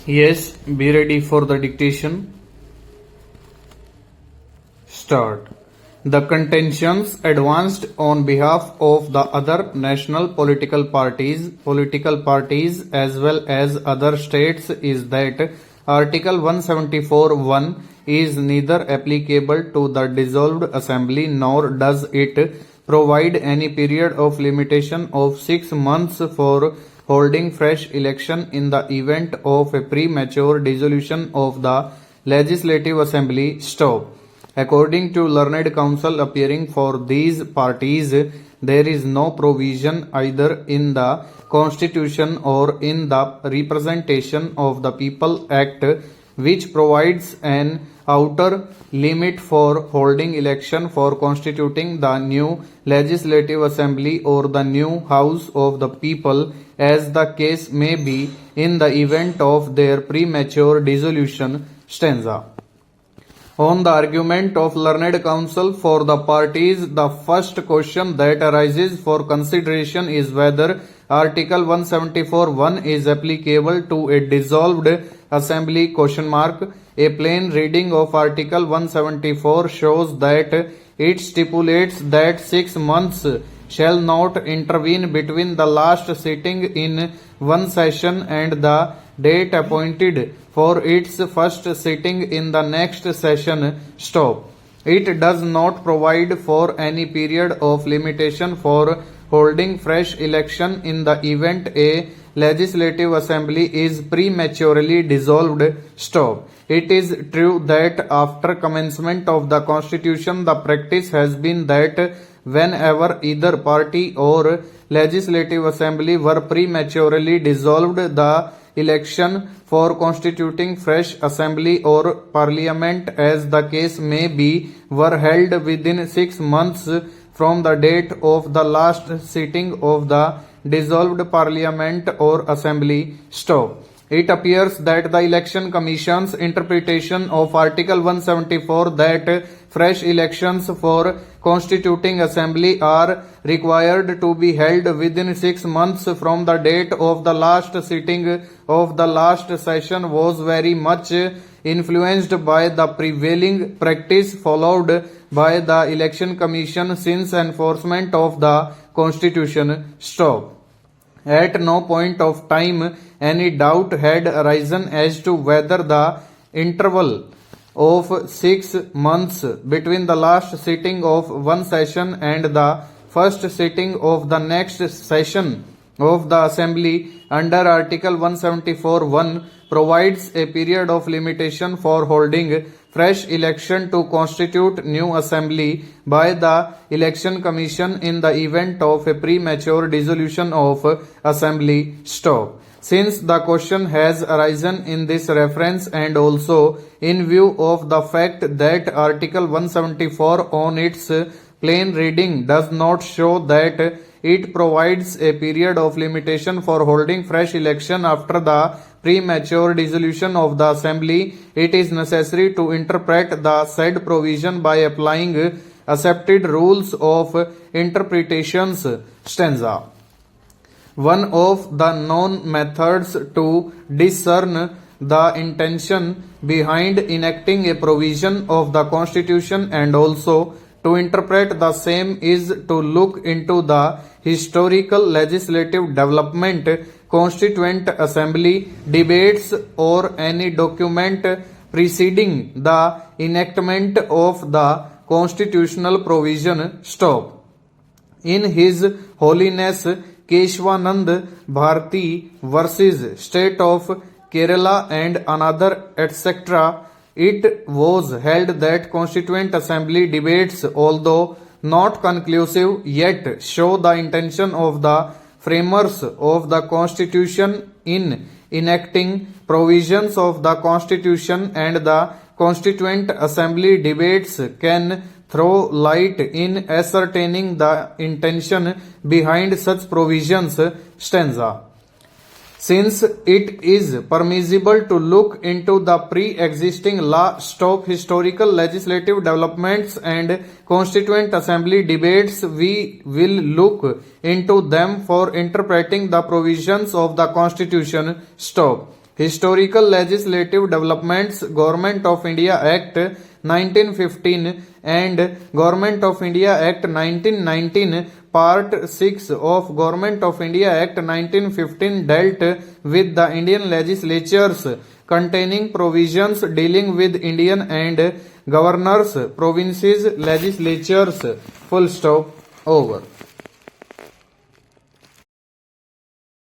Yes, be ready for the dictation. Start. The contentions advanced on behalf of the other national political parties as well as other states is that Article 174(1) is neither applicable to the dissolved assembly nor does it provide any period of limitation of 6 months for holding fresh election in the event of a premature dissolution of the Legislative Assembly. Stop. According to learned counsel appearing for these parties, there is no provision either in the Constitution or in the Representation of the People Act which provides an outer limit for holding election for constituting the new Legislative Assembly or the new House of the People, as the case may be in the event of their premature dissolution. Stanza. On the argument of learned counsel for the parties, the first question that arises for consideration is whether Article 174(1) is applicable to a dissolved assembly ? A plain reading of Article 174 shows that it stipulates that 6 months shall not intervene between the last sitting in one session and the date appointed for its first sitting in the next session. Stop. It does not provide for any period of limitation for holding fresh election in the event a legislative assembly is prematurely dissolved. Stop. It is true that after commencement of the constitution, the practice has been that whenever either party or legislative assembly were prematurely dissolved, the election for constituting fresh assembly or parliament, as the case may be, were held within 6 months from the date of the last sitting of the dissolved parliament or assembly. Stop. It appears that the Election Commission's interpretation of Article 174 that fresh elections for constituting assembly are required to be held within 6 months from the date of the last sitting of the last session was very much influenced by the prevailing practice followed by the Election Commission since enforcement of the Constitution. Stop. At no point of time any doubt had arisen as to whether the interval of 6 months between the last sitting of one session and the first sitting of the next session of the assembly under Article 174(1) provides a period of limitation for holding fresh election to constitute new assembly by the Election Commission in the event of a premature dissolution of assembly. Stop. Since the question has arisen in this reference and also in view of the fact that Article 174 on its plain reading does not show that it provides a period of limitation for holding fresh election after the premature dissolution of the assembly, it is necessary to interpret the said provision by applying accepted rules of interpretations. Stanza. One of the known methods to discern the intention behind enacting a provision of the Constitution and also to interpret the same is to look into the historical legislative development, constituent assembly debates, or any document preceding the enactment of the constitutional provision. Stop. In His Holiness Keshwanand Bharati versus State of Kerala and another etc., it was held that Constituent Assembly debates, although not conclusive, yet show the intention of the framers of the Constitution in enacting provisions of the Constitution, and the Constituent Assembly debates can throw light in ascertaining the intention behind such provisions. Stanza. Since it is permissible to look into the pre-existing law, stop historical legislative developments and constituent assembly debates, we will look into them for interpreting the provisions of the Constitution. Stop. Historical legislative developments, Government of India Act 1915 and Government of India Act 1919, Part 6 of Government of India Act 1915 dealt with the Indian legislatures, containing provisions dealing with Indian and governors, provinces, legislatures. Full stop. Over.